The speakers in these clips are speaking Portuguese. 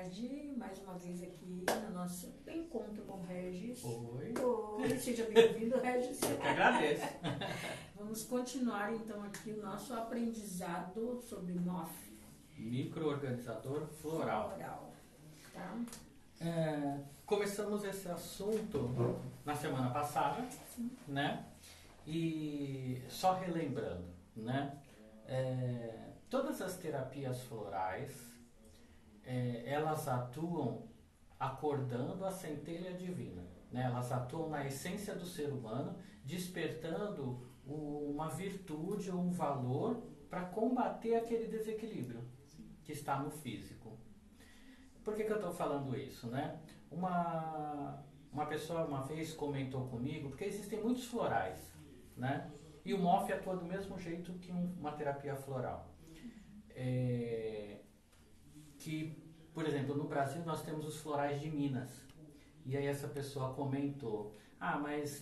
tarde, mais uma vez aqui no nosso encontro com o Regis. Oi. Oi, seja bem-vindo, Regis. Eu que agradeço. Vamos continuar então aqui o nosso aprendizado sobre MOF. Microorganizador floral. Tá? Começamos esse assunto na semana passada, Sim. né? E só relembrando, né? Todas as terapias florais, elas atuam acordando a centelha divina, né? Elas atuam na essência do ser humano, despertando uma virtude ou um valor para combater aquele desequilíbrio que está no físico. Por que eu estou falando isso, né? Uma pessoa uma vez comentou comigo, porque existem muitos florais, né? E o MOF atua do mesmo jeito que uma terapia floral. Que, por exemplo, no Brasil nós temos os florais de Minas. E aí essa pessoa comentou, mas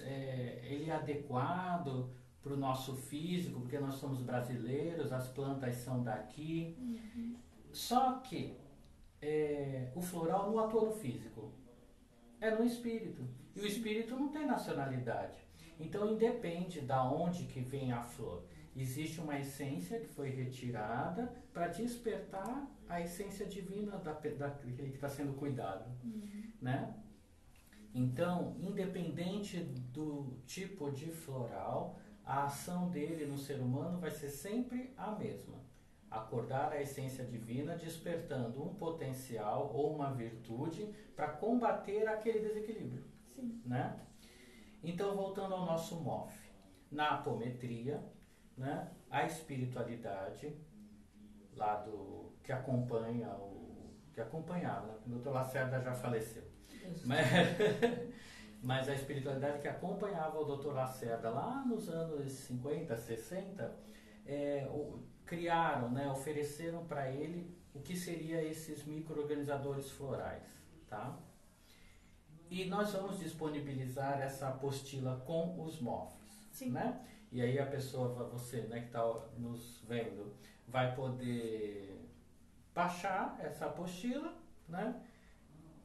ele é adequado para o nosso físico, porque nós somos brasileiros, as plantas são daqui. Uhum. Só que o floral não atua no físico, é no espírito. E o espírito não tem nacionalidade. Então independe da onde que vem a flor. Existe uma essência que foi retirada para despertar a essência divina daquele que está sendo cuidado. Uhum. Né? Então, independente do tipo de floral, a ação dele no ser humano vai ser sempre a mesma. Acordar a essência divina, despertando um potencial ou uma virtude para combater aquele desequilíbrio. Sim. Né? Então, voltando ao nosso MOF, na apometria, né, a espiritualidade lá que acompanhava, né? O Dr. Lacerda já faleceu. Mas a espiritualidade que acompanhava o Dr. Lacerda lá nos anos 50, 60, criaram, né, ofereceram para ele o que seria esses micro-organizadores florais, tá? E nós vamos disponibilizar essa apostila com os MOFs, Sim. Né? E aí a pessoa, você, né, que está nos vendo, vai poder baixar essa apostila, né?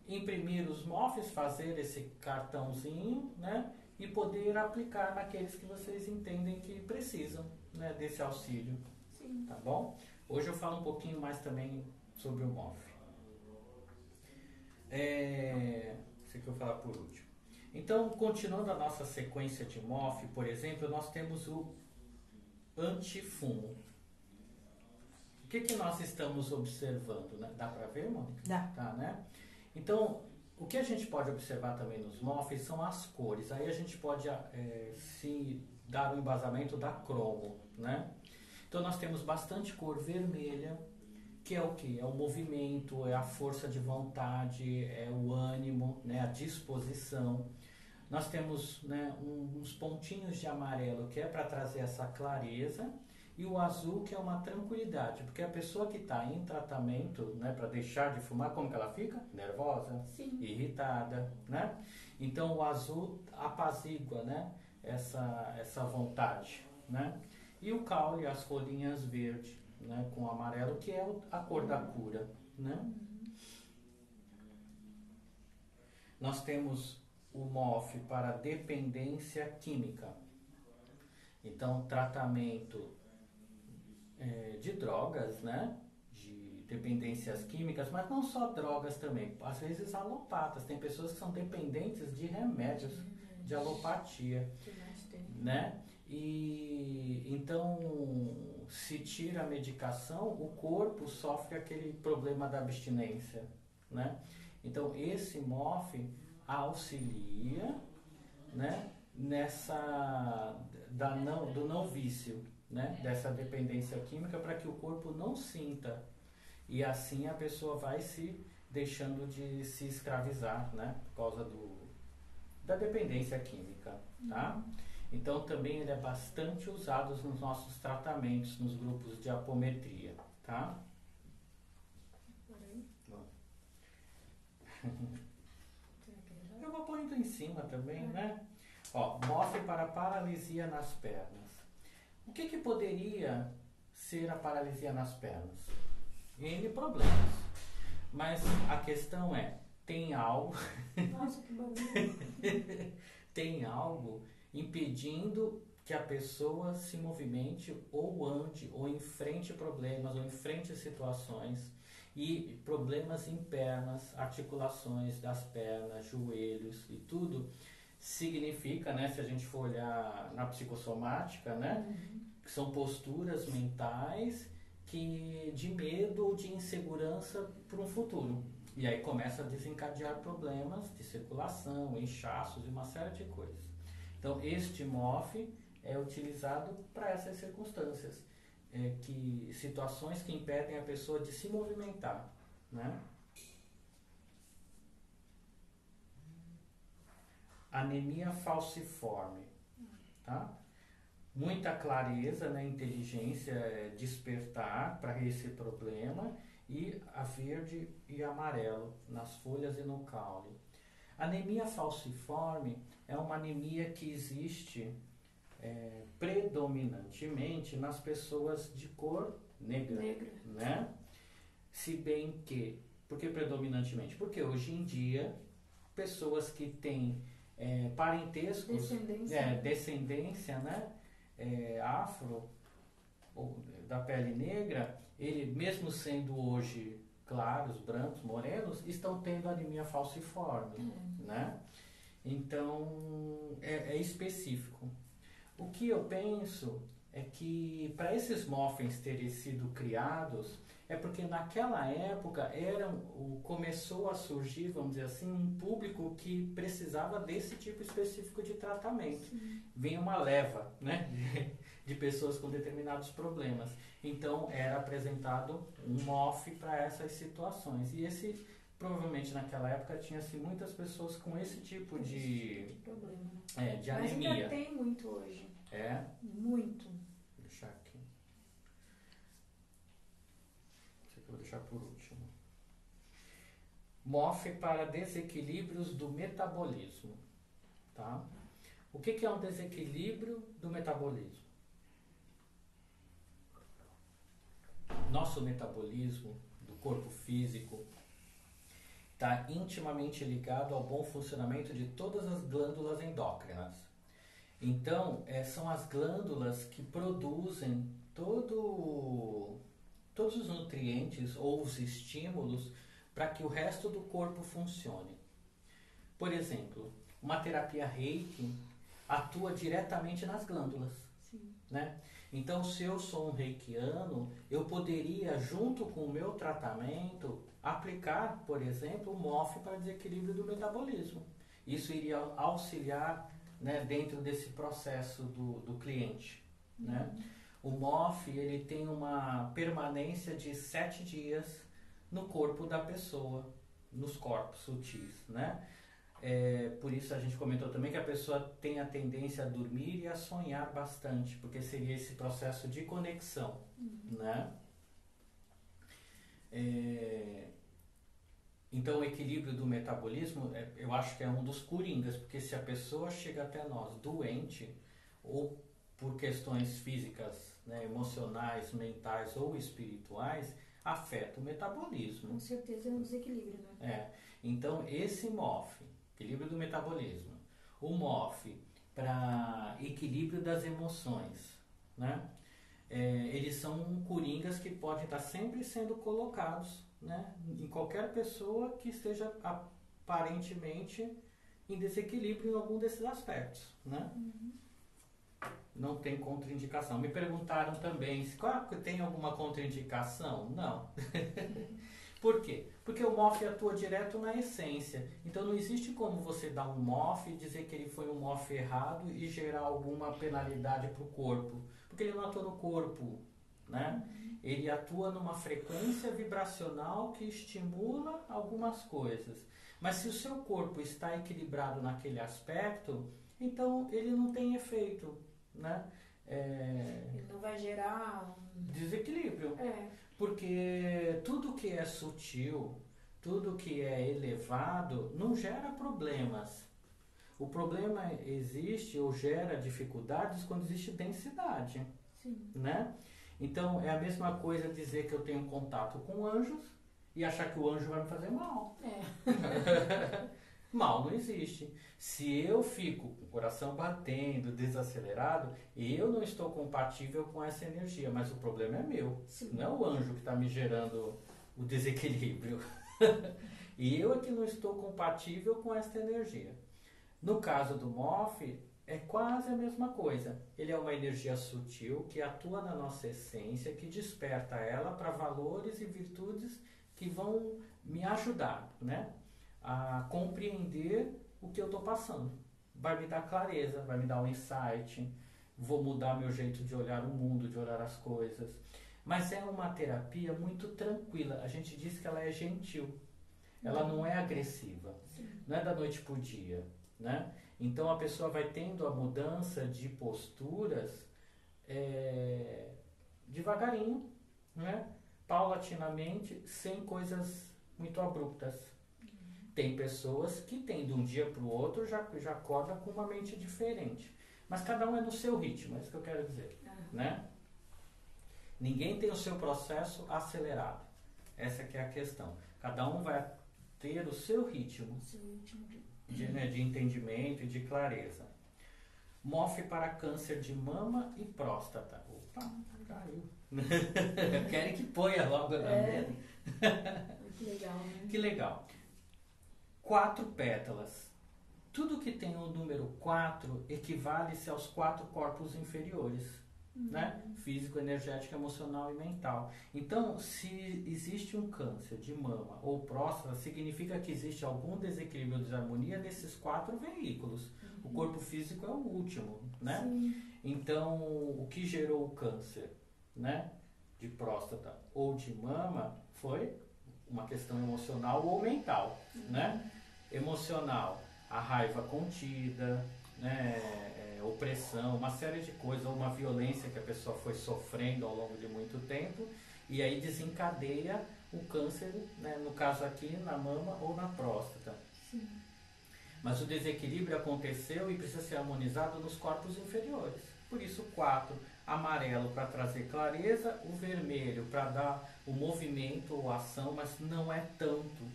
Imprimir os MOFs, fazer esse cartãozinho, né? E poder aplicar naqueles que vocês entendem que precisam, né, desse auxílio. Sim. Tá bom? Hoje eu falo um pouquinho mais também sobre o MOF. Esse aqui eu vou falar por último. Então, continuando a nossa sequência de MOF, por exemplo, nós temos o antifumo. O que nós estamos observando? Né? Dá para ver, Mônica? Dá. Tá, né? Então, o que a gente pode observar também nos MOFs são as cores. Aí a gente pode se dar o embasamento da cromo, né? Então, nós temos bastante cor vermelha, que é o quê? É o movimento, é a força de vontade, é o ânimo, né? A disposição. Nós temos, né, uns pontinhos de amarelo, que é para trazer essa clareza, e o azul, que é uma tranquilidade, porque a pessoa que está em tratamento, né, para deixar de fumar, como que ela fica? Nervosa, Sim. Irritada, né? Então o azul apazigua, né, essa vontade, né? E o caule, as folhinhas verdes, né, com amarelo, que é a cor da cura, né? Nós temos o MOF para dependência química. Então, tratamento de drogas, né? De dependências químicas, mas não só drogas também. Às vezes alopatas. Tem pessoas que são dependentes de remédios, de alopatia. Que mais tem? Né? E então, se tira a medicação, o corpo sofre aquele problema da abstinência, né? Então, esse MOF auxilia, né, do não vício, né, dessa dependência química, para que o corpo não sinta, e assim a pessoa vai se deixando de se escravizar, né, por causa da dependência química, tá? Então também ele é bastante usado nos nossos tratamentos, nos grupos de apometria, tá? Eu vou pôr em cima também, né? Ó, MOF para paralisia nas pernas. O que poderia ser a paralisia nas pernas? N problemas. Mas a questão é, tem algo, Nossa, que barulho. tem algo impedindo que a pessoa se movimente ou ande, ou enfrente problemas, ou enfrente situações, e problemas em pernas, articulações das pernas, joelhos e tudo, significa, né, se a gente for olhar na psicossomática, né, que são posturas mentais de medo ou de insegurança para um futuro. E aí começa a desencadear problemas de circulação, inchaços e uma série de coisas. Então, este MOF é utilizado para essas circunstâncias, situações que impedem a pessoa de se movimentar, né? Anemia falciforme, tá? Muita clareza, né, inteligência, despertar para esse problema, e a verde e amarelo nas folhas e no caule. Anemia falciforme é uma anemia que existe predominantemente nas pessoas de cor negra, né? Se bem que, por que predominantemente? Porque hoje em dia, pessoas que têm parentescos, descendência, né? Afro, ou da pele negra, ele mesmo sendo hoje claros, brancos, morenos, estão tendo anemia falciforme, né? Então é específico. O que eu penso é que para esses muffins terem sido criados é porque naquela época começou a surgir, vamos dizer assim, um público que precisava desse tipo específico de tratamento. Vinha uma leva, né, de pessoas com determinados problemas. Então era apresentado um muffin para essas situações. E esse, provavelmente naquela época, tinha-se muitas pessoas com esse tipo de problema. De anemia. Mas ainda tem muito hoje. É? Muito. Vou deixar aqui. Esse aqui eu vou deixar por último. MOF para desequilíbrios do metabolismo. Tá? O que é um desequilíbrio do metabolismo? Nosso metabolismo do corpo físico está intimamente ligado ao bom funcionamento de todas as glândulas endócrinas. Então, são as glândulas que produzem todos os nutrientes ou os estímulos para que o resto do corpo funcione. Por exemplo, uma terapia Reiki atua diretamente nas glândulas. Sim. Né? Então, se eu sou um reikiano, eu poderia, junto com o meu tratamento, aplicar, por exemplo, o MOF para desequilíbrio do metabolismo. Isso iria auxiliar, né, dentro desse processo do cliente. Né? O MOF ele tem uma permanência de 7 dias no corpo da pessoa, nos corpos sutis. Né? Por isso a gente comentou também que a pessoa tem a tendência a dormir e a sonhar bastante, porque seria esse processo de conexão. Né? Então o equilíbrio do metabolismo, eu acho que é um dos coringas, porque se a pessoa chega até nós doente, ou por questões físicas, né, emocionais, mentais ou espirituais, afeta o metabolismo. Com certeza é um desequilíbrio, né? Então esse MOF, equilíbrio do metabolismo, o MOF para equilíbrio das emoções, né? Eles são coringas que podem estar sempre sendo colocados, né, em qualquer pessoa que esteja aparentemente em desequilíbrio em algum desses aspectos, né? Não tem contraindicação. Me perguntaram também se tem alguma contraindicação. Não. Por quê? Porque o MOF atua direto na essência. Então não existe como você dar um MOF e dizer que ele foi um MOF errado e gerar alguma penalidade para o corpo. Porque ele não atua no corpo, né? Ele atua numa frequência vibracional que estimula algumas coisas. Mas se o seu corpo está equilibrado naquele aspecto, então ele não tem efeito, né? Ele não vai gerar desequilíbrio. Porque tudo que é sutil, tudo que é elevado, não gera problemas. O problema existe ou gera dificuldades quando existe densidade. Sim. Né? Então é a mesma coisa dizer que eu tenho contato com anjos e achar que o anjo vai me fazer mal. É. Mal não existe. Se eu fico com o coração batendo, desacelerado, eu não estou compatível com essa energia, mas o problema é meu. Sim. Não é o anjo que está me gerando o desequilíbrio. E eu é que não estou compatível com essa energia. No caso do MOF, é quase a mesma coisa. Ele é uma energia sutil que atua na nossa essência, que desperta ela para valores e virtudes que vão me ajudar, né, a compreender o que eu estou passando. Vai me dar clareza, vai me dar um insight, vou mudar meu jeito de olhar o mundo, de olhar as coisas. Mas é uma terapia muito tranquila. A gente diz que ela é gentil. Ela não é agressiva. Sim. Não é da noite para o dia, né? Então a pessoa vai tendo a mudança de posturas devagarinho, né? Paulatinamente, sem coisas muito abruptas. Tem pessoas que tem de um dia para o outro já acorda com uma mente diferente. Mas cada um é no seu ritmo, é isso que eu quero dizer, né? Ninguém tem o seu processo acelerado. Essa que é a questão. Cada um vai ter o seu ritmo de entendimento e de clareza. MOF para câncer de mama e próstata. Opa, caiu. Querem que ponha logo na mesa? Que legal, né? Que legal. 4 pétalas. Tudo que tem o número 4 equivale-se aos 4 corpos inferiores. Né? Físico, energético, emocional e mental. Então, se existe um câncer de mama ou próstata, significa que existe algum desequilíbrio ou desarmonia nesses 4 veículos. O corpo físico é o último, né? Sim. Então, o que gerou o câncer, né, de próstata ou de mama foi uma questão emocional ou mental, né? Emocional, a raiva contida, né? Opressão, uma série de coisas, ou uma violência que a pessoa foi sofrendo ao longo de muito tempo, e aí desencadeia o câncer, né, no caso aqui na mama ou na próstata. Sim. Mas o desequilíbrio aconteceu e precisa ser harmonizado nos corpos inferiores. Por isso 4, amarelo para trazer clareza, o vermelho para dar o movimento ou ação, mas não é tanto.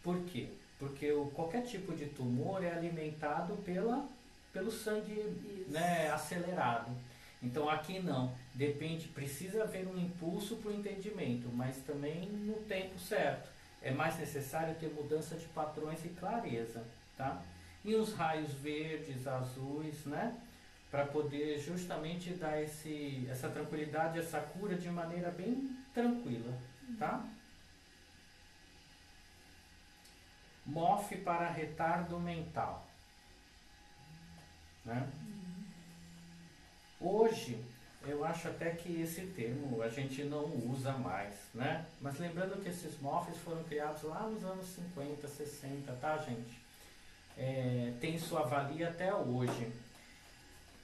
Por quê? Porque qualquer tipo de tumor é alimentado pelo sangue, né, acelerado. Então aqui não, depende, precisa haver um impulso para o entendimento, mas também no tempo certo. É mais necessário ter mudança de padrões e clareza, tá? E os raios verdes, azuis, né, para poder justamente dar essa tranquilidade, essa cura de maneira bem tranquila, tá? MOF para retardo mental. Né? Hoje, eu acho até que esse termo a gente não usa mais, né? Mas lembrando que esses MOFs foram criados lá nos anos 50, 60, tá, gente? Tem sua valia até hoje.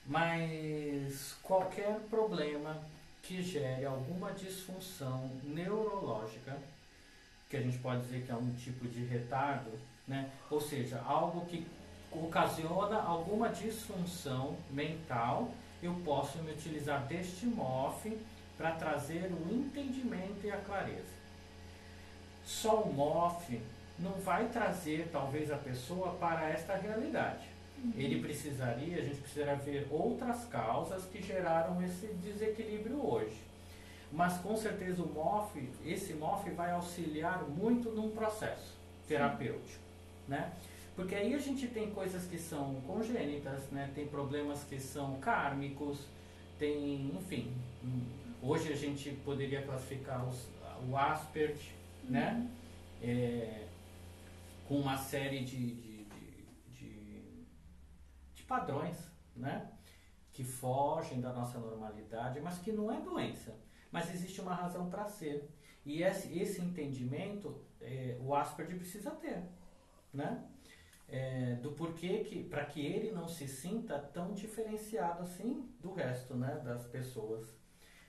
Mas qualquer problema que gere alguma disfunção neurológica, que a gente pode dizer que é um tipo de retardo, né? Ou seja, algo que ocasiona alguma disfunção mental, eu posso me utilizar deste MOF para trazer o entendimento e a clareza. Só o MOF não vai trazer talvez a pessoa para esta realidade. Ele precisaria, a gente precisaria ver outras causas que geraram esse desequilíbrio hoje. Mas com certeza esse MOF vai auxiliar muito num processo terapêutico, né? Porque aí a gente tem coisas que são congênitas, né? Tem problemas que são kármicos, tem, enfim. Hoje a gente poderia classificar o Asperger, né? Com uma série de padrões, né? Que fogem da nossa normalidade, mas que não é doença. Mas existe uma razão para ser. E esse entendimento o Asperger precisa ter, né? Do porquê para que ele não se sinta tão diferenciado assim do resto, né, das pessoas.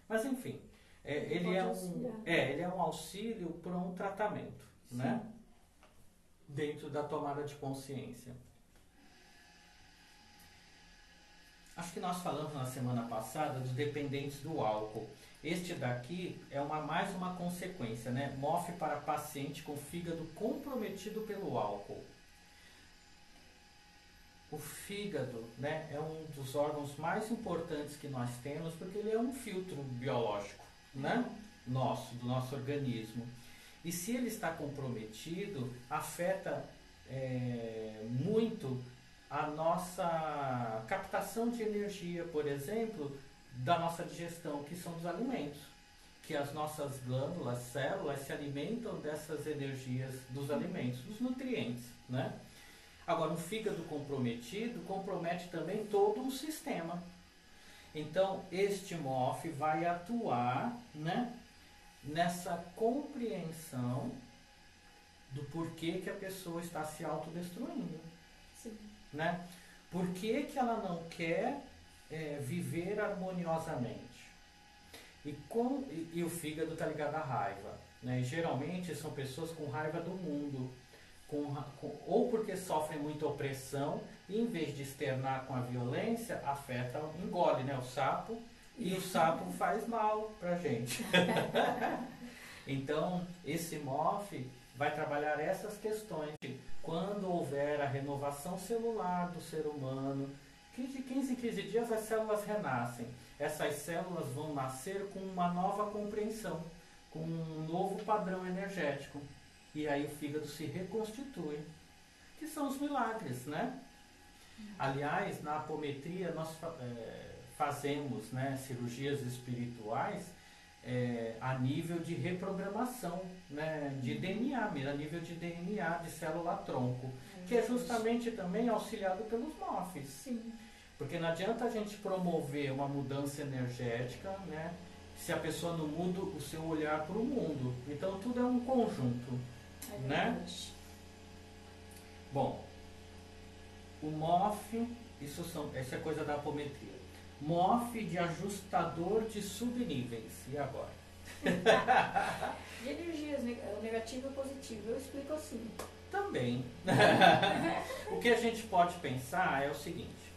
Mas enfim, ele é um auxílio para um tratamento, né, dentro da tomada de consciência. Acho que nós falamos na semana passada dos dependentes do álcool. Este daqui é mais uma consequência, né? MOF para paciente com fígado comprometido pelo álcool. O fígado, né, é um dos órgãos mais importantes que nós temos, porque ele é um filtro biológico, né, do nosso organismo. E se ele está comprometido, afeta muito a nossa captação de energia, por exemplo, da nossa digestão, que são os alimentos. Que as nossas glândulas, células, se alimentam dessas energias dos alimentos, dos nutrientes, né? Agora, um fígado comprometido compromete também todo um sistema. Então, este MOF vai atuar, né, nessa compreensão do porquê que a pessoa está se autodestruindo. Sim. Né? Por que ela não quer viver harmoniosamente? E o fígado está ligado à raiva. Né? E geralmente são pessoas com raiva do mundo. Ou porque sofrem muita opressão e em vez de externar com a violência, afeta, engole, né, o sapo, e o sapo faz mal pra gente. Então, esse MOF vai trabalhar essas questões. Quando houver a renovação celular do ser humano, que de 15 em 15 dias as células renascem. Essas células vão nascer com uma nova compreensão, com um novo padrão energético. E aí o fígado se reconstitui, que são os milagres, né? Aliás, na apometria nós fazemos, né, cirurgias espirituais a nível de reprogramação, né, de DNA, a nível de DNA, de célula-tronco, que é justamente também auxiliado pelos MOFs. Sim. Porque não adianta a gente promover uma mudança energética, né, se a pessoa não muda o seu olhar para o mundo. Então tudo é um conjunto. Né? Bom, o MOF, essa é coisa da apometria. MOF de ajustador de subníveis. E agora? De energias, negativo e positivo. Eu explico assim. Também. O que a gente pode pensar é o seguinte: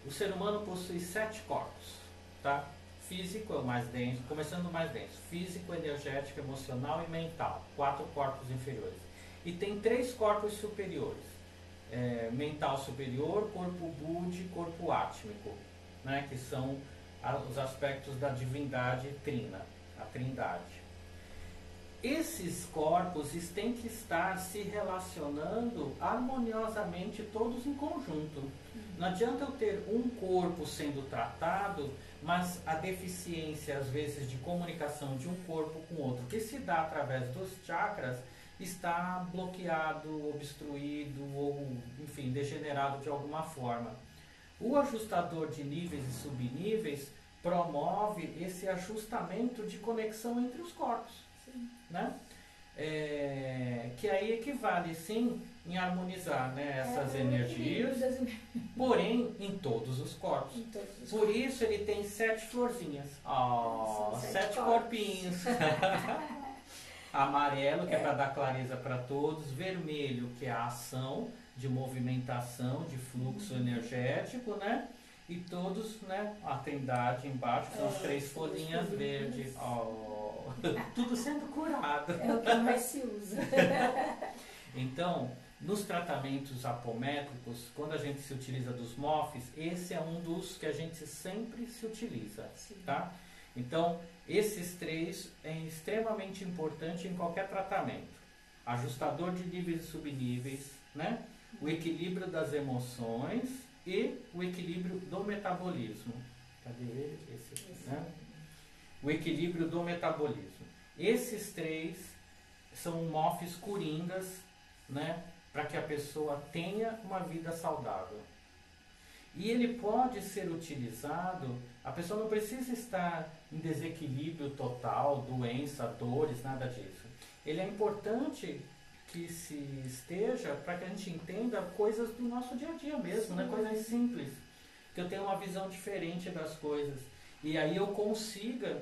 o ser humano possui 7 corpos, tá? Físico é o mais denso, começando do mais denso. Físico, energético, emocional e mental. 4 corpos inferiores. E tem 3 corpos superiores. Mental superior, corpo budi, corpo átmico. Né, que são os aspectos da divindade trina, a trindade. Esses corpos têm que estar se relacionando harmoniosamente todos em conjunto. Não adianta eu ter um corpo sendo tratado, mas a deficiência, às vezes, de comunicação de um corpo com outro, que se dá através dos chakras, está bloqueado, obstruído ou, enfim, degenerado de alguma forma. O ajustador de níveis e subníveis promove esse ajustamento de conexão entre os corpos. Sim. Né? Que aí equivale, sim, em harmonizar, né, essas energias, porém em todos os corpos. Por isso ele tem 7 florzinhas. 7 corpinhos. Amarelo, que é para dar clareza para todos. Vermelho, que é a ação de movimentação, de fluxo energético, né? E todos, né, a trindade embaixo, são as 3 folhinhas verdes. Tudo sendo curado. É o que mais se usa. Então, nos tratamentos apométricos, quando a gente se utiliza dos MOFs, esse é um dos que a gente sempre se utiliza, tá? Então, esses 3 é extremamente importante em qualquer tratamento. Ajustador de níveis e subníveis, né? O equilíbrio das emoções e o equilíbrio do metabolismo. Cadê ele? Esse aqui, né? O equilíbrio do metabolismo. Esses 3 são MOFs coringas, né? Para que a pessoa tenha uma vida saudável. E ele pode ser utilizado, a pessoa não precisa estar em desequilíbrio total, doença, dores, nada disso. Ele é importante que se esteja para que a gente entenda coisas do nosso dia a dia mesmo, né? Coisas simples, que eu tenha uma visão diferente das coisas. E aí eu consiga,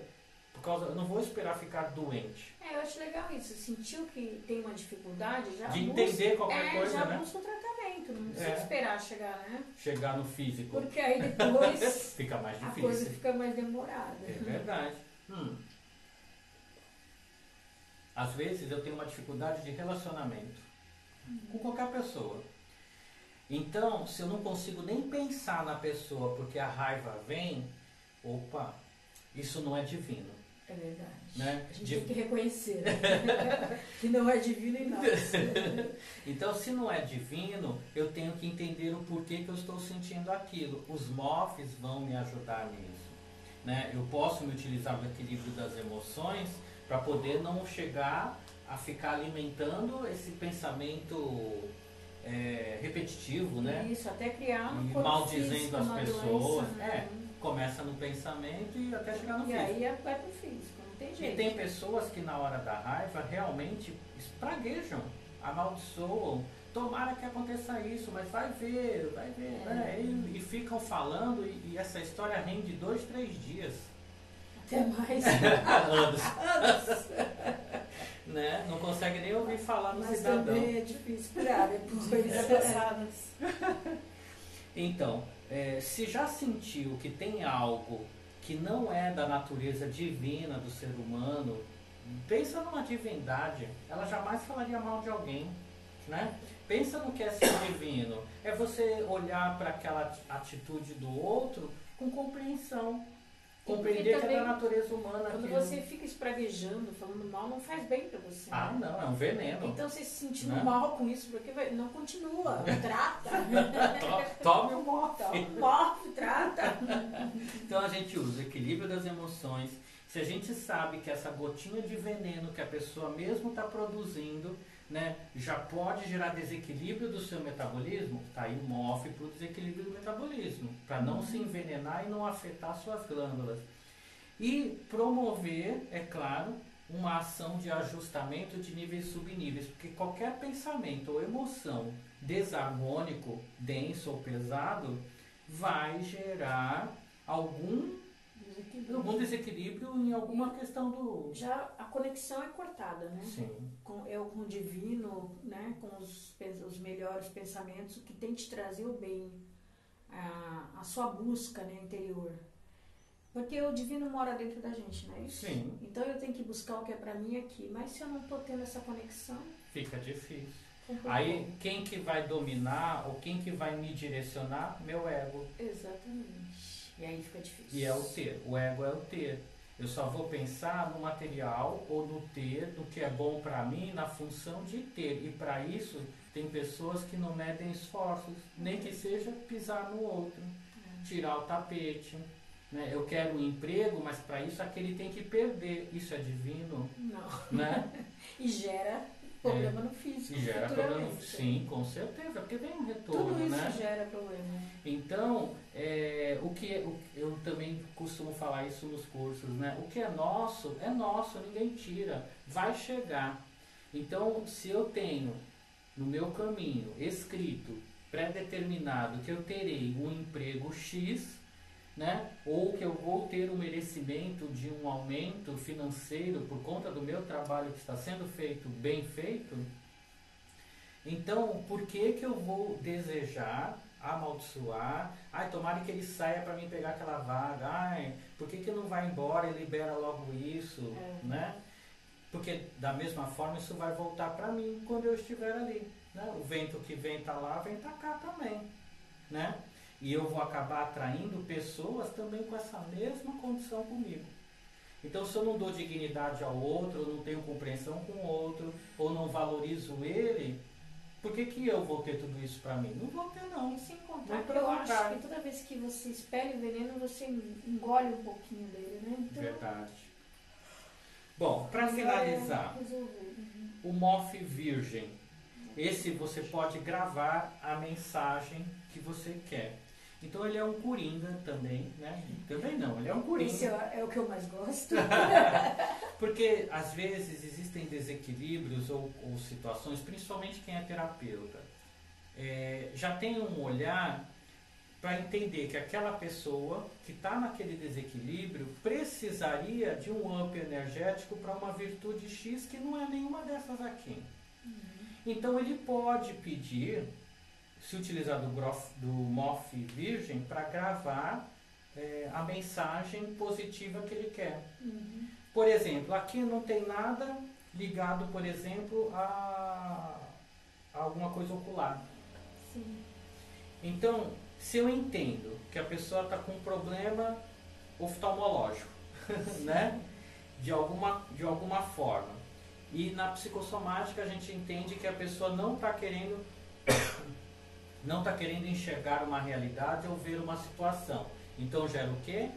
eu não vou esperar ficar doente. Eu acho legal isso. Sentiu que tem uma dificuldade, já de entender qualquer coisa, já né? busca o tratamento, não precisa esperar chegar, né? Chegar no físico. Porque aí depois fica mais difícil. A coisa fica mais demorada. É verdade. Às vezes eu tenho uma dificuldade de relacionamento com qualquer pessoa. Então, se eu não consigo nem pensar na pessoa porque a raiva vem, opa, isso não é divino. É verdade. Né? A gente tem que reconhecer que não é divino em nós. Então, se não é divino, eu tenho que entender o porquê que eu estou sentindo aquilo. Os MOFs vão me ajudar nisso. Né? Eu posso me utilizar do equilíbrio das emoções para poder não chegar a ficar alimentando esse pensamento repetitivo, né? Isso, até criar uma e coisa maldizendo física, as uma pessoas. doença, Começa no pensamento e até chegar no e físico. aí vai pro físico, não tem jeito. E tem pessoas que na hora da raiva realmente espraguejam, amaldiçoam. Tomara que aconteça isso, mas vai ver, né? E ficam falando e essa história rende 2, 3 dias. Até mais. Anos. Né? Não consegue nem ouvir falar no Mas cidadão. também é difícil curar depois. Então, se já sentiu que tem algo que não é da natureza divina do ser humano, pensa numa divindade, ela jamais falaria mal de alguém, né? Pensa no que é ser divino, é você olhar para aquela atitude do outro com compreensão, compreender que é da natureza humana. Quando você fica espraguejando, falando mal, não faz bem para você. Ah, não, é um veneno. Então você se sentindo né? mal com isso, porque não continua, trata. Tome o MOF. Tome o MOF, trata. Então a gente usa o equilíbrio das emoções. Se a gente sabe que essa gotinha de veneno que a pessoa mesmo está produzindo, né, já pode gerar desequilíbrio do seu metabolismo, tá aí o MOF para o desequilíbrio do metabolismo, para não se envenenar e não afetar suas glândulas. E promover, é claro, uma ação de ajustamento de níveis e subníveis, porque qualquer pensamento ou emoção desarmônico, denso ou pesado, vai gerar algum desequilíbrio em alguma questão do... Já a conexão é cortada, né? Sim. Com o divino, né? Com os melhores pensamentos, o que tem te trazer o bem, a sua busca, né, interior. Porque o divino mora dentro da gente, não é isso? Sim. Então eu tenho que buscar o que é pra mim aqui. Mas se eu não tô tendo essa conexão... Fica difícil. Aí quem que vai dominar ou quem que vai me direcionar? Meu ego. Exatamente. E aí fica difícil. E é o ter. O ego é o ter. Eu só vou pensar no material ou no ter, do que é bom para mim, na função de ter. E para isso, tem pessoas que não medem esforços, nem que seja pisar no outro, tirar o tapete. Né? Eu quero um emprego, mas para isso aquele tem que perder. Isso é divino? Não. Né? E gera problema no físico. E gera problema, sim, com certeza, porque vem um retorno. Tudo isso né? gera problema. Então, eu também costumo falar isso nos cursos, né? O que é nosso, ninguém tira, vai chegar. Então, se eu tenho no meu caminho escrito, pré-determinado, que eu terei um emprego X, né? Ou que eu vou ter o merecimento de um aumento financeiro por conta do meu trabalho que está sendo feito, bem feito, então, por que eu vou desejar, amaldiçoar, tomara que ele saia para mim pegar aquela vaga, por que não vai embora e libera logo isso, né? Porque da mesma forma isso vai voltar para mim quando eu estiver ali, né? O vento que vem para lá, vem para cá também, né? E eu vou acabar atraindo pessoas também com essa mesma condição comigo. Então, se eu não dou dignidade ao outro, ou não tenho compreensão com o outro, ou não valorizo ele, por que eu vou ter tudo isso para mim? Não vou ter, não. E sem contar que eu acho que toda vez que você espelha o veneno, você engole um pouquinho dele, né? Então, verdade. Bom, para finalizar, o MOF Virgem. Esse você pode gravar a mensagem que você quer. Então ele é um coringa também, né? Também não, ele é um coringa. Esse é o que eu mais gosto. Porque às vezes existem desequilíbrios ou situações, principalmente quem é terapeuta, já tem um olhar para entender que aquela pessoa que está naquele desequilíbrio precisaria de um up energético para uma virtude X que não é nenhuma dessas aqui. Então ele pode pedir, se utilizar do MOF Virgem, para gravar a mensagem positiva que ele quer. Por exemplo, aqui não tem nada ligado, por exemplo, a alguma coisa ocular. Sim. Então, se eu entendo que a pessoa está com um problema oftalmológico, né? De alguma forma, e na psicossomática a gente entende que a pessoa não está querendo enxergar uma realidade ou ver uma situação. Então gera o quê?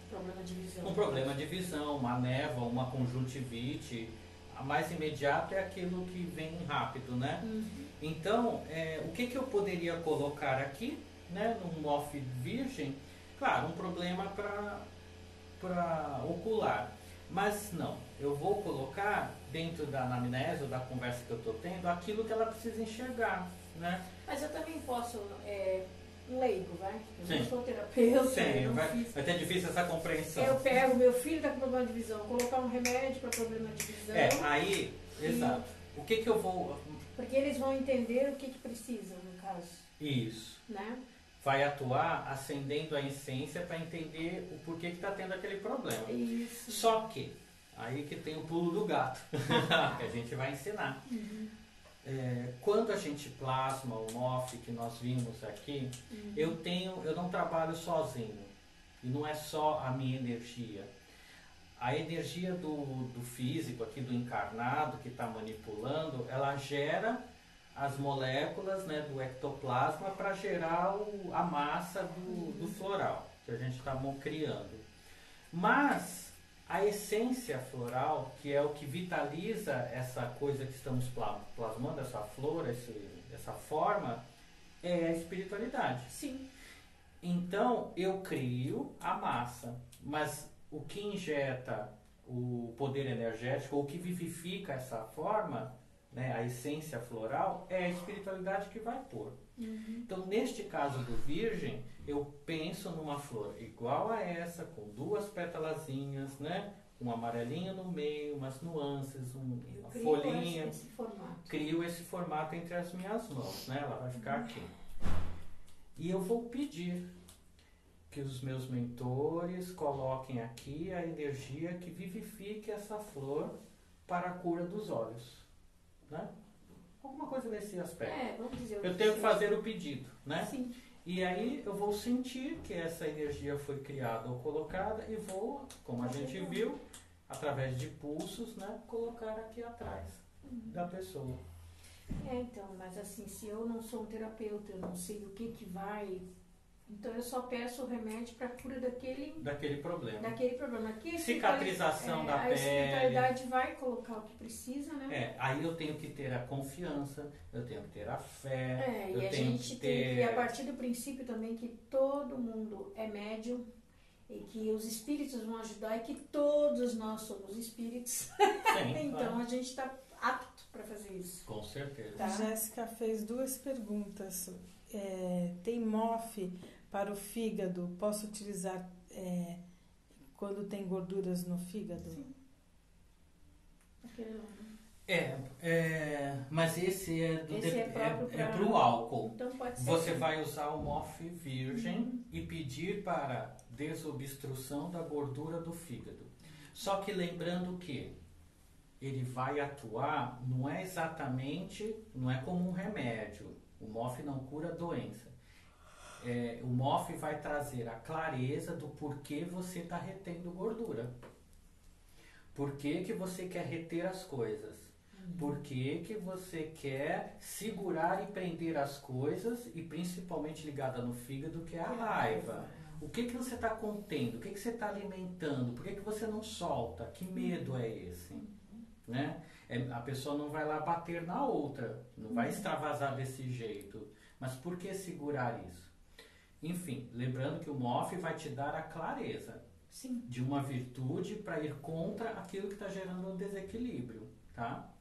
Problema de visão. Um problema de visão, uma névoa, uma conjuntivite. A mais imediata é aquilo que vem rápido, né? Então, o que eu poderia colocar aqui, né, num MOF virgem? Claro, um problema para ocular. Mas não, eu vou colocar dentro da anamnese ou da conversa que eu estou tendo aquilo que ela precisa enxergar, né? Mas eu também posso, um leigo, vai? Eu Sim. não sou terapeuta. Sim, vai ter difícil essa compreensão. Eu pego meu filho está com problema de visão, colocar um remédio para problema de visão. Exato. O que eu vou... Porque eles vão entender o que precisam, no caso. Isso. Né? Vai atuar acendendo a essência para entender o porquê que está tendo aquele problema. Isso. Só que, aí que tem o pulo do gato, que a gente vai ensinar. Quando a gente plasma o MOF que nós vimos aqui, eu não trabalho sozinho. E não é só a minha energia. A energia do físico, aqui do encarnado, que está manipulando, ela gera as moléculas, né, do ectoplasma para gerar a massa do floral que a gente está criando. Mas a essência floral, que é o que vitaliza essa coisa que estamos plasmando, essa flor, essa forma, é a espiritualidade. Sim. Então eu crio a massa, mas o que injeta o poder energético, ou o que vivifica essa forma, né, a essência floral, é a espiritualidade que vai pôr. Então, neste caso do virgem, eu penso numa flor igual a essa, com duas pétalazinhas, né, um amarelinho no meio, umas nuances, uma folhinha. Crio esse formato entre as minhas mãos, né, ela vai ficar aqui. E eu vou pedir que os meus mentores coloquem aqui a energia que vivifique essa flor para a cura dos olhos, né? Alguma coisa nesse aspecto. Vamos dizer eu tenho que fazer o pedido, né? Sim. E aí eu vou sentir que essa energia foi criada ou colocada e vou, como a gente viu, através de pulsos, né, colocar aqui atrás da pessoa. Então, mas assim, se eu não sou um terapeuta, eu não sei o que vai... Então eu só peço o remédio para a cura daquele problema. Aqui, cicatrização da pele. A espiritualidade vai colocar o que precisa, né? Aí eu tenho que ter a confiança, eu tenho que ter a fé. E a gente tem que, a partir do princípio também, que todo mundo é médium e que os espíritos vão ajudar e que todos nós somos espíritos. Sim, então a gente está apto para fazer isso. Com certeza. Tá? A Jéssica fez 2 perguntas. Tem MOF para o fígado? Posso utilizar quando tem gorduras no fígado? Sim. Mas esse é para o álcool. Então pode ser. Você vai usar o MOF virgem e pedir para desobstrução da gordura do fígado. Só que lembrando que ele vai atuar, não é como um remédio. O MOF não cura a doença. O MOF vai trazer a clareza do porquê você está retendo gordura. Por que você quer reter as coisas? Por que você quer segurar e prender as coisas, e principalmente ligada no fígado, que é a raiva? O que você está contendo? O que você está alimentando? Por que você não solta? Que medo é esse? Né? A pessoa não vai lá bater na outra, não vai extravasar desse jeito. Mas por que segurar isso? Enfim, lembrando que o MOF vai te dar a clareza. Sim. De uma virtude para ir contra aquilo que está gerando um desequilíbrio, tá?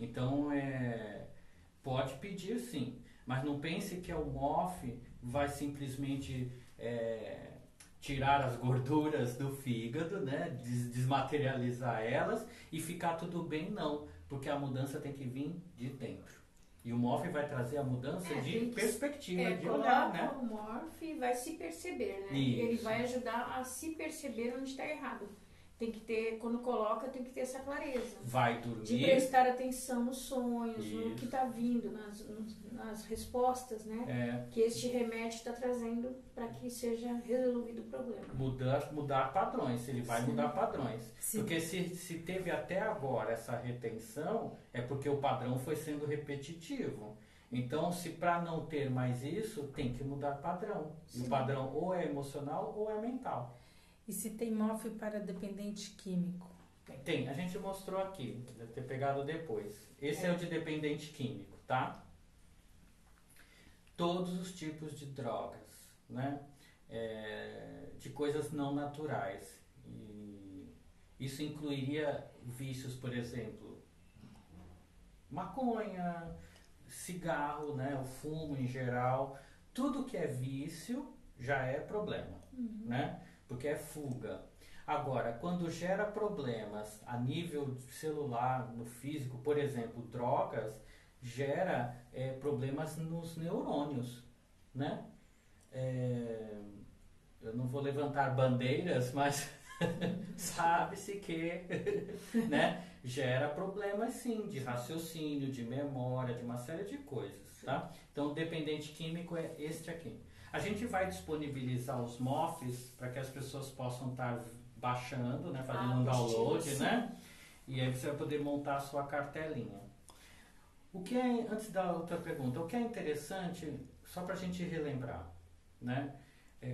Então, pode pedir sim, mas não pense que o MOF vai simplesmente tirar as gorduras do fígado, né? Desmaterializar elas e ficar tudo bem, não, porque a mudança tem que vir de dentro. E o MOF vai trazer a mudança de perspectiva, de coloca olhar, né? o MOF e vai se perceber, né? Isso. Ele vai ajudar a se perceber onde está errado. Tem que ter, quando coloca, tem que ter essa clareza. Vai dormir. De prestar atenção nos sonhos, Isso. no que está vindo, nas respostas, né? Que este remédio está trazendo para que seja resolvido o problema. Mudar padrões, ele vai Sim. mudar padrões. Sim. Porque se teve até agora essa retenção, é porque o padrão foi sendo repetitivo. Então, se para não ter mais isso, tem que mudar padrão. E Sim. o padrão ou é emocional ou é mental. E se tem MOF para dependente químico? Tem, a gente mostrou aqui, deve ter pegado depois. Esse é o de dependente químico, tá? Todos os tipos de drogas, né? De coisas não naturais. E isso incluiria vícios, por exemplo, maconha, cigarro, né? O fumo em geral. Tudo que é vício já é problema, né? Porque é fuga. Agora, quando gera problemas a nível celular, no físico, por exemplo, drogas, gera problemas nos neurônios, né? Eu não vou levantar bandeiras, mas sabe-se que né? Gera problemas sim, de raciocínio, de memória, de uma série de coisas, tá? Então, o dependente químico é este aqui. A gente vai disponibilizar os MOFs para que as pessoas possam estar baixando, né? Fazendo um download, sim. né? E aí você vai poder montar a sua cartelinha. O que é, antes da outra pergunta, o que é interessante, só para a gente relembrar, né?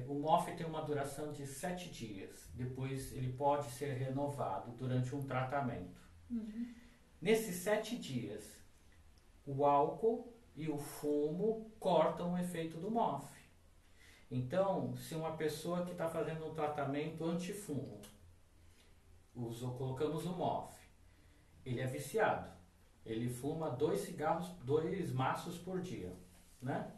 O MOF tem uma duração de 7 dias. Depois ele pode ser renovado durante um tratamento. Nesses 7 dias, o álcool e o fumo cortam o efeito do MOF. Então, se uma pessoa que está fazendo um tratamento antifumo, colocamos o MOF, ele é viciado, ele fuma 2 maços por dia, né?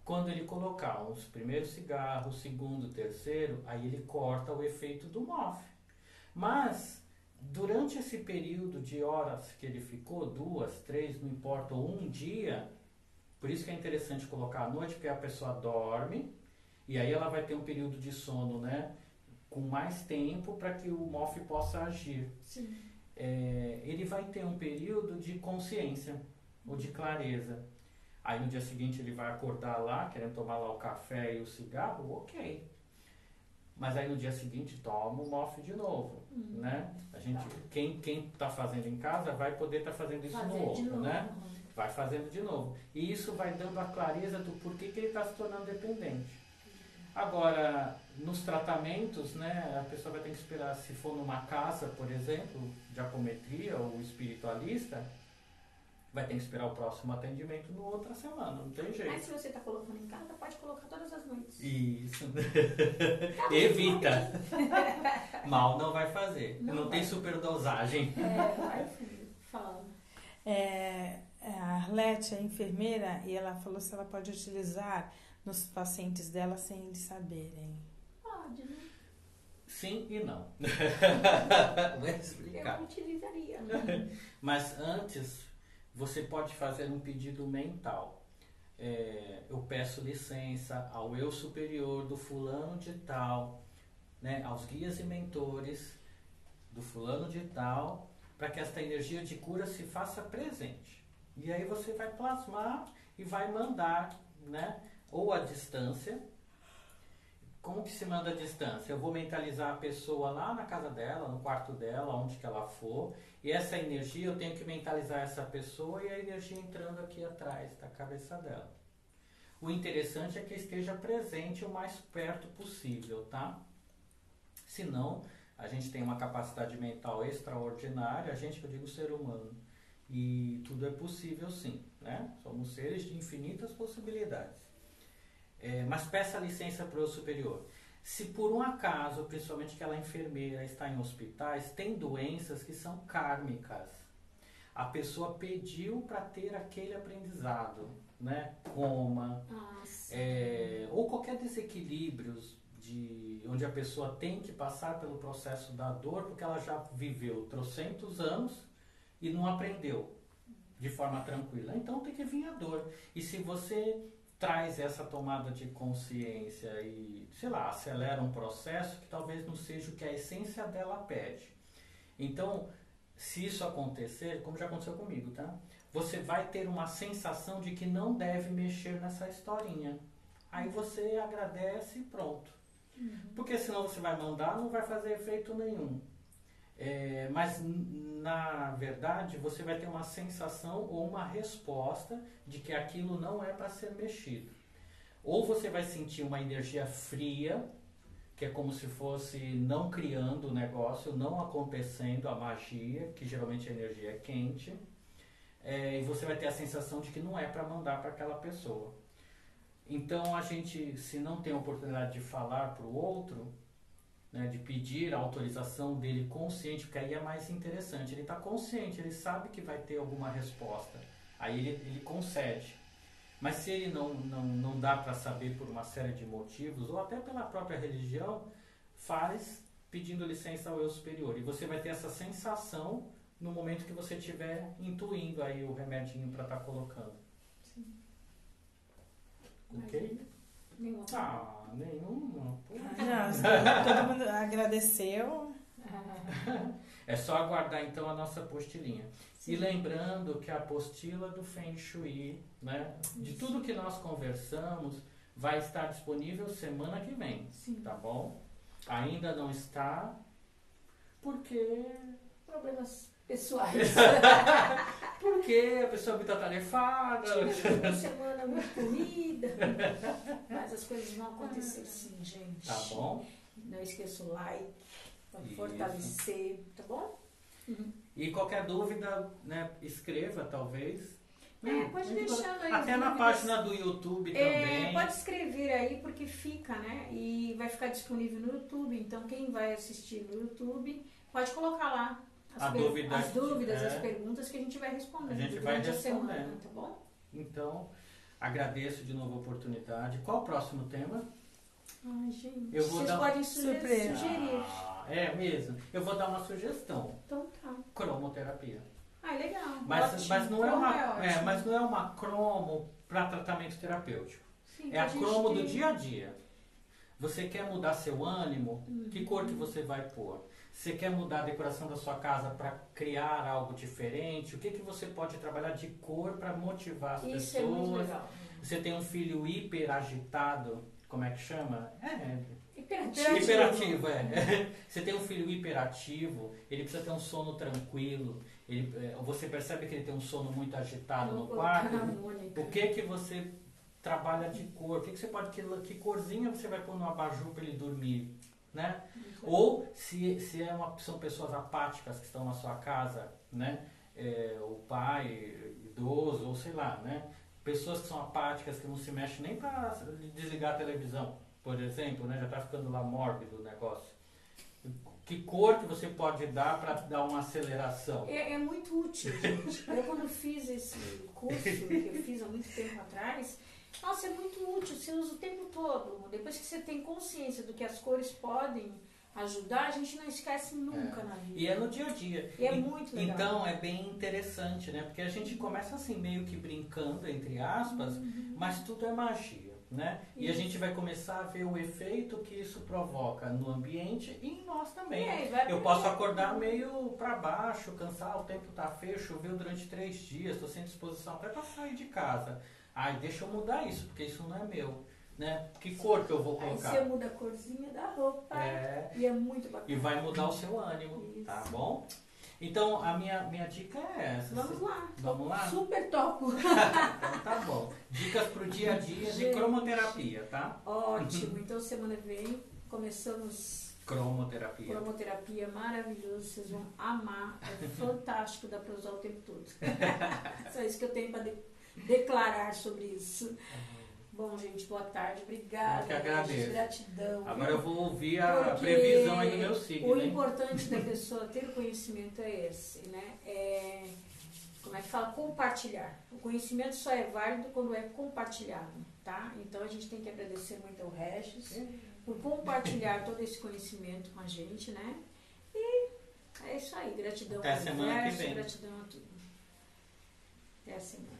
Quando ele colocar os primeiros cigarros, o segundo, o terceiro, aí ele corta o efeito do MOF. Mas, durante esse período de horas que ele ficou, 2, 3, não importa, ou um dia, por isso que é interessante colocar à noite, porque a pessoa dorme e aí ela vai ter um período de sono, né, com mais tempo para que o MOF possa agir. Sim. Ele vai ter um período de consciência ou de clareza. Aí no dia seguinte ele vai acordar lá, querendo tomar lá o café e o cigarro, ok. Mas aí no dia seguinte toma o MOF de novo, né? Quem está fazendo em casa vai poder estar fazendo isso no outro, né? Vai fazendo de novo. E isso vai dando a clareza do porquê que ele está se tornando dependente. Agora, nos tratamentos, né, a pessoa vai ter que esperar, se for numa casa, por exemplo, de apometria ou espiritualista, vai ter que esperar o próximo atendimento no outra semana, não tem jeito. Mas se você está colocando em casa, pode colocar todas as noites. Isso. Evita. Mal não vai fazer. Não tem superdosagem. Vai falando. A Arlete é enfermeira e ela falou se ela pode utilizar nos pacientes dela sem eles saberem. Pode, né? Sim e não. Vou explicar. Eu utilizaria. Mas antes, você pode fazer um pedido mental. Eu peço licença ao eu superior do fulano de tal, né, aos guias e mentores do fulano de tal, para que esta energia de cura se faça presente. E aí você vai plasmar e vai mandar, né, ou à distância. Como que se manda à distância? Eu vou mentalizar a pessoa lá na casa dela, no quarto dela, onde que ela for, e essa energia eu tenho que mentalizar essa pessoa e a energia entrando aqui atrás da cabeça dela. O interessante é que esteja presente o mais perto possível, tá? Senão, a gente tem uma capacidade mental extraordinária, a gente, que eu digo ser humano, e tudo é possível sim, né? Somos seres de infinitas possibilidades. Mas peça licença para o superior. Se por um acaso, principalmente aquela enfermeira está em hospitais, tem doenças que são kármicas. A pessoa pediu para ter aquele aprendizado, né? Coma, ou qualquer desequilíbrio onde a pessoa tem que passar pelo processo da dor porque ela já viveu trocentos anos e não aprendeu. de forma tranquila. Então tem que vir a dor. E se você traz essa tomada de consciência e, sei lá, acelera um processo que talvez não seja o que a essência dela pede. Então, se isso acontecer, como já aconteceu comigo, tá? Você vai ter uma sensação de que não deve mexer nessa historinha. Aí você agradece e pronto. Porque senão você vai mandar, não vai fazer efeito nenhum. Mas, na verdade, você vai ter uma sensação ou uma resposta de que aquilo não é para ser mexido. Ou você vai sentir uma energia fria, que é como se fosse não criando o negócio, não acontecendo a magia, que geralmente a energia é quente, e você vai ter a sensação de que não é para mandar para aquela pessoa. Então, a gente, se não tem a oportunidade de falar para o outro, né, de pedir a autorização dele consciente, porque aí é mais interessante. Ele está consciente, ele sabe que vai ter alguma resposta. Aí ele concede. Mas se ele não dá para saber por uma série de motivos, ou até pela própria religião, faz pedindo licença ao eu superior. E você vai ter essa sensação no momento que você estiver intuindo aí o remedinho para estar colocando. Sim. Ok? Nenhuma. Nenhuma. Não, todo mundo agradeceu. É só aguardar então a nossa apostilinha. Sim. E lembrando que a apostila do Feng Shui, né, de tudo que nós conversamos, vai estar disponível semana que vem. Sim. Tá bom? Ainda não está, porque Problemas pessoais. porque a pessoa é muito atarefada. Tive uma semana muito corrida. Mas as coisas vão acontecer sim, gente. Tá bom? Não esqueça o like, para Isso. fortalecer, tá bom? E qualquer dúvida, né, escreva talvez. Pode deixando aí. Até as na dúvidas. página do YouTube também. Pode escrever aí porque fica, né? E vai ficar disponível no YouTube. Então quem vai assistir no YouTube pode colocar lá as dúvidas, as perguntas que a gente vai respondendo A gente vai durante a respondendo. semana, tá bom? Então, agradeço de novo a oportunidade. Qual o próximo tema? Ai, gente. Eu vou Vocês dar- podem Surpresa. sugerir. É mesmo? Eu vou dar uma sugestão. Então tá. Cromoterapia. Legal. Mas Ótimo. não é Cromo uma, ótimo. mas não é uma cromo para tratamento terapêutico. Sim, É a gente cromo do tem- dia a dia. Você quer mudar seu ânimo? Que cor que você vai pôr? Você quer mudar a decoração da sua casa para criar algo diferente? O que você pode trabalhar de cor para motivar as Isso é muito pessoas? legal. Você tem um filho hiper agitado, como é que chama? Hiperativo. Hiperativo, é. Você tem um filho hiperativo, ele precisa ter um sono tranquilo, você percebe que ele tem um sono muito agitado no quarto. O que você trabalha de cor? O que você pode, que corzinha você vai pôr no abajur para ele dormir, né? Ou se são pessoas apáticas que estão na sua casa, né? O pai idoso, ou sei lá, né? Pessoas que são apáticas, que não se mexem nem para desligar a televisão, por exemplo, né? Já está ficando lá mórbido o negócio. Que cor que você pode dar para dar uma aceleração? É muito útil, gente. Eu quando fiz esse curso, que eu fiz há muito tempo atrás, nossa, é muito útil, você usa o tempo todo. Depois que você tem consciência do que as cores podem ajudar, a gente não esquece nunca na vida. E é no dia a dia. E é muito legal. Então é bem interessante, né? Porque a gente começa assim, meio que brincando, entre aspas, mas tudo é magia, né? E a Isso. gente vai começar a ver o efeito que isso provoca no ambiente e em nós também. E aí, vai Eu posso acordar meio para baixo, cansar, o tempo tá feio, choveu durante 3 dias, estou sem disposição até para sair de casa. Ai, deixa eu mudar isso, porque isso não é meu, né? Que cor que eu vou Aí colocar? você muda a corzinha da roupa e é muito bacana. E vai mudar o seu ânimo, Isso. tá bom? Então, a minha dica é essa. Vamos lá. Vamos lá? Super topo. Então tá bom. Dicas pro dia a dia de Gente. cromoterapia, tá? Ótimo. Então semana que vem começamos Cromoterapia. cromoterapia maravilhoso. Vocês vão amar. É fantástico, dá para usar o tempo todo. Só isso que eu tenho para declarar sobre isso. Bom, gente, boa tarde. Obrigada. Eu que agradeço. Gratidão. Agora eu vou ouvir a Porque previsão aí do meu signo, o hein? importante da pessoa ter o conhecimento é esse, né? Como é que fala? Compartilhar. O conhecimento só é válido quando é compartilhado, tá? Então a gente tem que agradecer muito ao Regis por compartilhar todo esse conhecimento com a gente, né? E é isso aí. Gratidão Até ao semana que universo, vem. gratidão a tudo. Até a semana.